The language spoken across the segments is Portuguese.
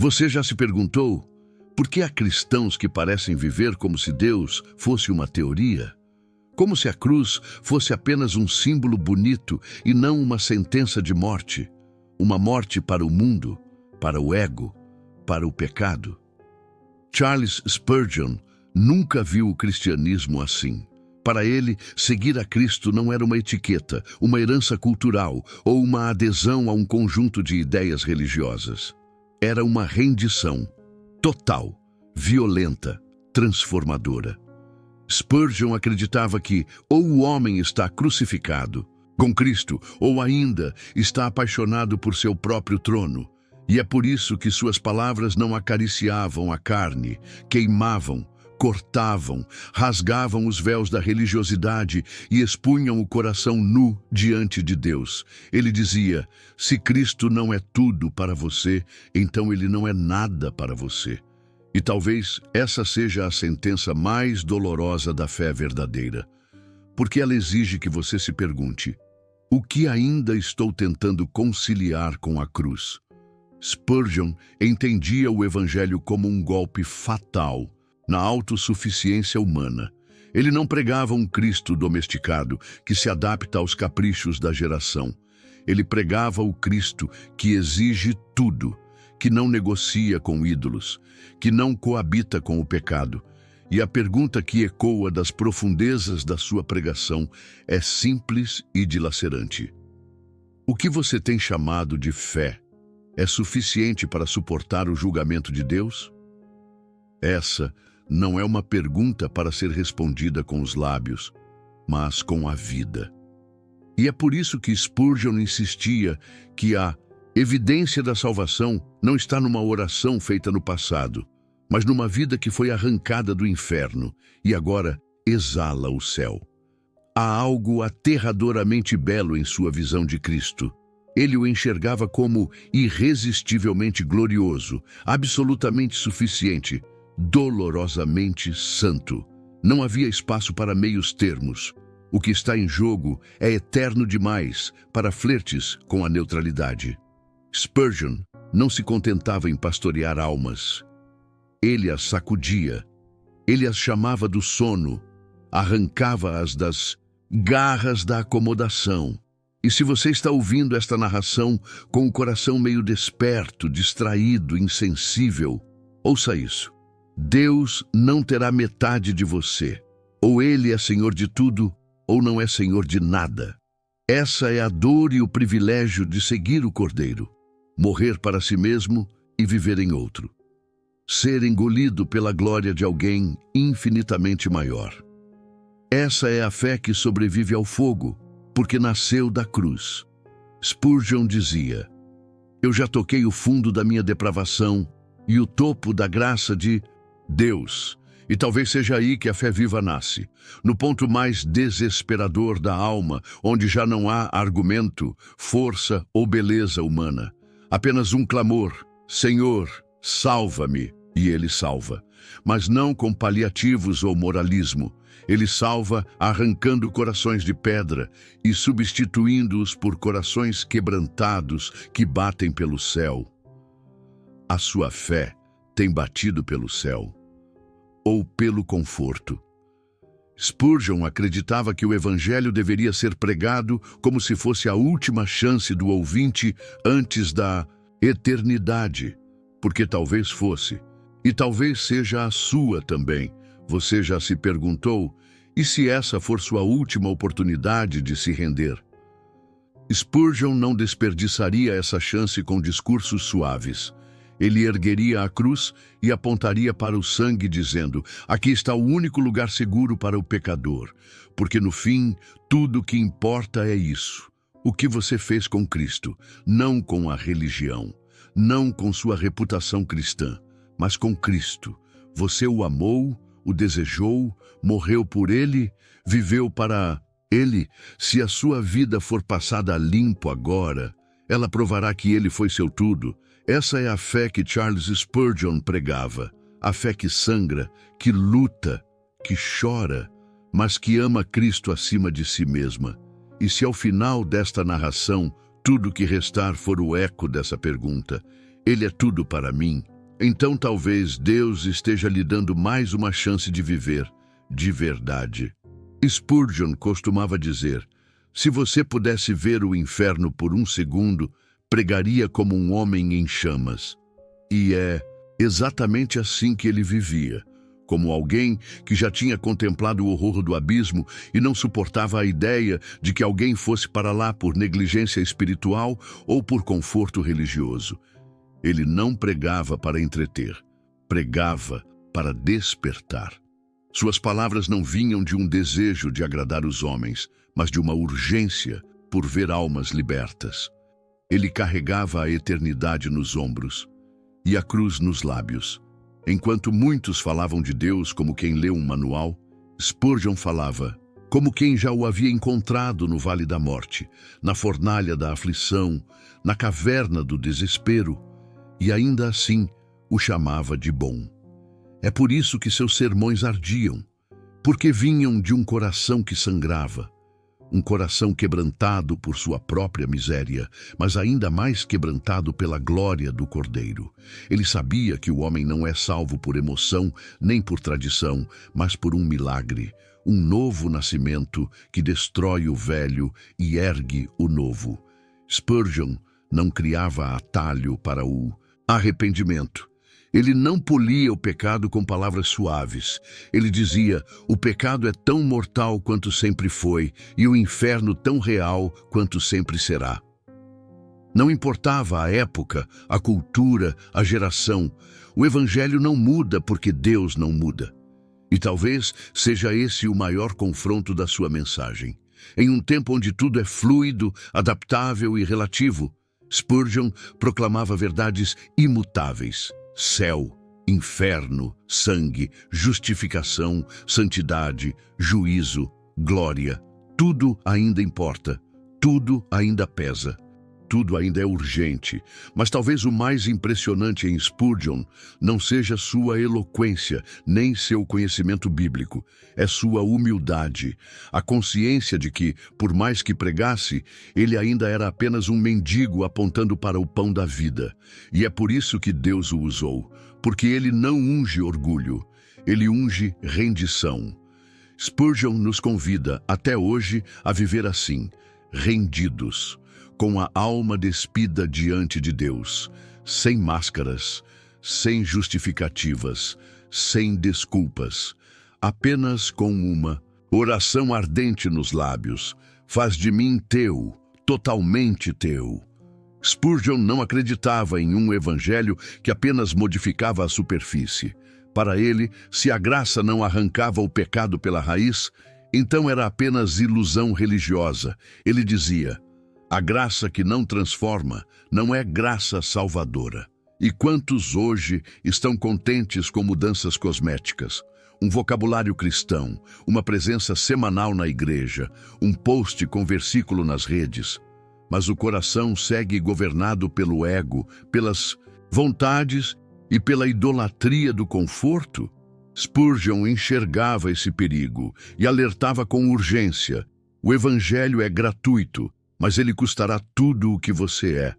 Você já se perguntou por que há cristãos que parecem viver como se Deus fosse uma teoria? Como se a cruz fosse apenas um símbolo bonito e não uma sentença de morte? Uma morte para o mundo, para o ego, para o pecado. Charles Spurgeon nunca viu o cristianismo assim. Para ele, seguir a Cristo não era uma etiqueta, uma herança cultural ou uma adesão a um conjunto de ideias religiosas. Era uma rendição total, violenta, transformadora. Spurgeon acreditava que ou o homem está crucificado com Cristo, ou ainda está apaixonado por seu próprio trono. E é por isso que suas palavras não acariciavam a carne, queimavam, cortavam, rasgavam os véus da religiosidade e expunham o coração nu diante de Deus. Ele dizia: se Cristo não é tudo para você, então ele não é nada para você. E talvez essa seja a sentença mais dolorosa da fé verdadeira, porque ela exige que você se pergunte: o que ainda estou tentando conciliar com a cruz? Spurgeon entendia o Evangelho como um golpe fatal na autossuficiência humana. Ele não pregava um Cristo domesticado que se adapta aos caprichos da geração. Ele pregava o Cristo que exige tudo, que não negocia com ídolos, que não coabita com o pecado. E a pergunta que ecoa das profundezas da sua pregação é simples e dilacerante. O que você tem chamado de fé é suficiente para suportar o julgamento de Deus? Essa não é uma pergunta para ser respondida com os lábios, mas com a vida. E é por isso que Spurgeon insistia que a evidência da salvação não está numa oração feita no passado, mas numa vida que foi arrancada do inferno e agora exala o céu. Há algo aterradoramente belo em sua visão de Cristo. Ele o enxergava como irresistivelmente glorioso, absolutamente suficiente, dolorosamente santo. Não havia espaço para meios termos. O que está em jogo é eterno demais para flertes com a neutralidade. Spurgeon não se contentava em pastorear almas. Ele as sacudia. Ele as chamava do sono, arrancava-as das garras da acomodação. E se você está ouvindo esta narração com o coração meio desperto, distraído, insensível, ouça isso. Deus não terá metade de você. Ou Ele é Senhor de tudo, ou não é Senhor de nada. Essa é a dor e o privilégio de seguir o Cordeiro. Morrer para si mesmo e viver em outro. Ser engolido pela glória de alguém infinitamente maior. Essa é a fé que sobrevive ao fogo, porque nasceu da cruz. Spurgeon dizia: eu já toquei o fundo da minha depravação e o topo da graça de Deus. E talvez seja aí que a fé viva nasce, no ponto mais desesperador da alma, onde já não há argumento, força ou beleza humana. Apenas um clamor: Senhor, salva-me, e Ele salva. Mas não com paliativos ou moralismo. Ele salva arrancando corações de pedra e substituindo-os por corações quebrantados que batem pelo céu. A sua fé tem batido pelo céu ou pelo conforto. Spurgeon acreditava que o Evangelho deveria ser pregado como se fosse a última chance do ouvinte antes da eternidade, porque talvez fosse, e talvez seja a sua também. Você já se perguntou: e se essa for sua última oportunidade de se render? Spurgeon não desperdiçaria essa chance com discursos suaves. Ele ergueria a cruz e apontaria para o sangue, dizendo: aqui está o único lugar seguro para o pecador, porque no fim, tudo o que importa é isso. O que você fez com Cristo, não com a religião, não com sua reputação cristã, mas com Cristo. Você o amou, o desejou, morreu por Ele, viveu para Ele. Se a sua vida for passada a limpo agora, ela provará que Ele foi seu tudo. Essa é a fé que Charles Spurgeon pregava. A fé que sangra, que luta, que chora, mas que ama Cristo acima de si mesma. E se ao final desta narração, tudo que restar for o eco dessa pergunta: Ele é tudo para mim, então talvez Deus esteja lhe dando mais uma chance de viver, de verdade. Spurgeon costumava dizer: se você pudesse ver o inferno por um segundo, pregaria como um homem em chamas. E é exatamente assim que ele vivia, como alguém que já tinha contemplado o horror do abismo e não suportava a ideia de que alguém fosse para lá por negligência espiritual ou por conforto religioso. Ele não pregava para entreter, pregava para despertar. Suas palavras não vinham de um desejo de agradar os homens, mas de uma urgência por ver almas libertas. Ele carregava a eternidade nos ombros e a cruz nos lábios. Enquanto muitos falavam de Deus como quem lê um manual, Spurgeon falava como quem já o havia encontrado no vale da morte, na fornalha da aflição, na caverna do desespero, e ainda assim o chamava de bom. É por isso que seus sermões ardiam, porque vinham de um coração que sangrava, um coração quebrantado por sua própria miséria, mas ainda mais quebrantado pela glória do Cordeiro. Ele sabia que o homem não é salvo por emoção nem por tradição, mas por um milagre, um novo nascimento que destrói o velho e ergue o novo. Spurgeon não criava atalho para o arrependimento. Ele não polia o pecado com palavras suaves. Ele dizia: o pecado é tão mortal quanto sempre foi, e o inferno tão real quanto sempre será. Não importava a época, a cultura, a geração. O Evangelho não muda porque Deus não muda. E talvez seja esse o maior confronto da sua mensagem. Em um tempo onde tudo é fluido, adaptável e relativo, Spurgeon proclamava verdades imutáveis. Céu, inferno, sangue, justificação, santidade, juízo, glória. Tudo ainda importa, tudo ainda pesa, tudo ainda é urgente. Mas talvez o mais impressionante em Spurgeon não seja sua eloquência, nem seu conhecimento bíblico. É sua humildade, a consciência de que, por mais que pregasse, ele ainda era apenas um mendigo apontando para o pão da vida. E é por isso que Deus o usou, porque ele não unge orgulho, ele unge rendição. Spurgeon nos convida, até hoje, a viver assim, rendidos, com a alma despida diante de Deus, sem máscaras, sem justificativas, sem desculpas, apenas com uma oração ardente nos lábios: faz de mim teu, totalmente teu. Spurgeon não acreditava em um evangelho que apenas modificava a superfície. Para ele, se a graça não arrancava o pecado pela raiz, então era apenas ilusão religiosa. Ele dizia: a graça que não transforma não é graça salvadora. E quantos hoje estão contentes com mudanças cosméticas? Um vocabulário cristão, uma presença semanal na igreja, um post com versículo nas redes. Mas o coração segue governado pelo ego, pelas vontades e pela idolatria do conforto? Spurgeon enxergava esse perigo e alertava com urgência: o evangelho é gratuito, mas ele custará tudo o que você é.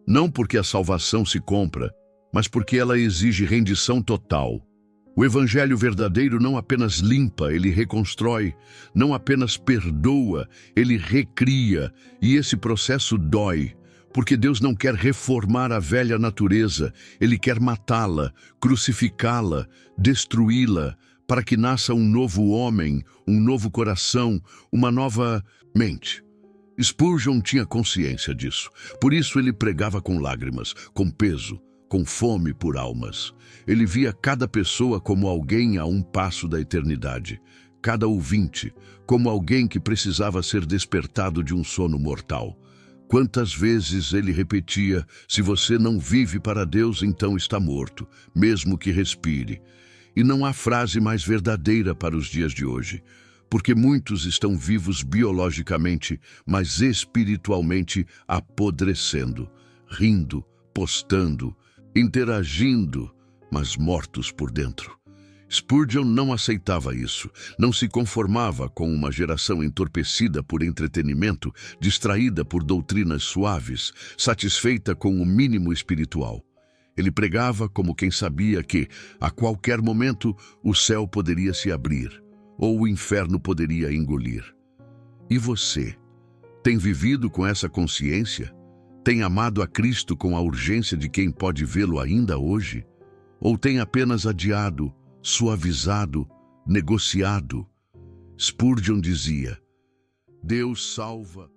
Não porque a salvação se compra, mas porque ela exige rendição total. O evangelho verdadeiro não apenas limpa, ele reconstrói, não apenas perdoa, ele recria, e esse processo dói, porque Deus não quer reformar a velha natureza, ele quer matá-la, crucificá-la, destruí-la, para que nasça um novo homem, um novo coração, uma nova mente. Spurgeon tinha consciência disso, por isso ele pregava com lágrimas, com peso, com fome por almas. Ele via cada pessoa como alguém a um passo da eternidade, cada ouvinte como alguém que precisava ser despertado de um sono mortal. Quantas vezes ele repetia: se você não vive para Deus, então está morto, mesmo que respire. E não há frase mais verdadeira para os dias de hoje, porque muitos estão vivos biologicamente, mas espiritualmente apodrecendo, rindo, postando, interagindo, mas mortos por dentro. Spurgeon não aceitava isso, não se conformava com uma geração entorpecida por entretenimento, distraída por doutrinas suaves, satisfeita com o mínimo espiritual. Ele pregava como quem sabia que, a qualquer momento, o céu poderia se abrir ou o inferno poderia engolir. E você? Tem vivido com essa consciência? Tem amado a Cristo com a urgência de quem pode vê-lo ainda hoje? Ou tem apenas adiado, suavizado, negociado? Spurgeon dizia: Deus salva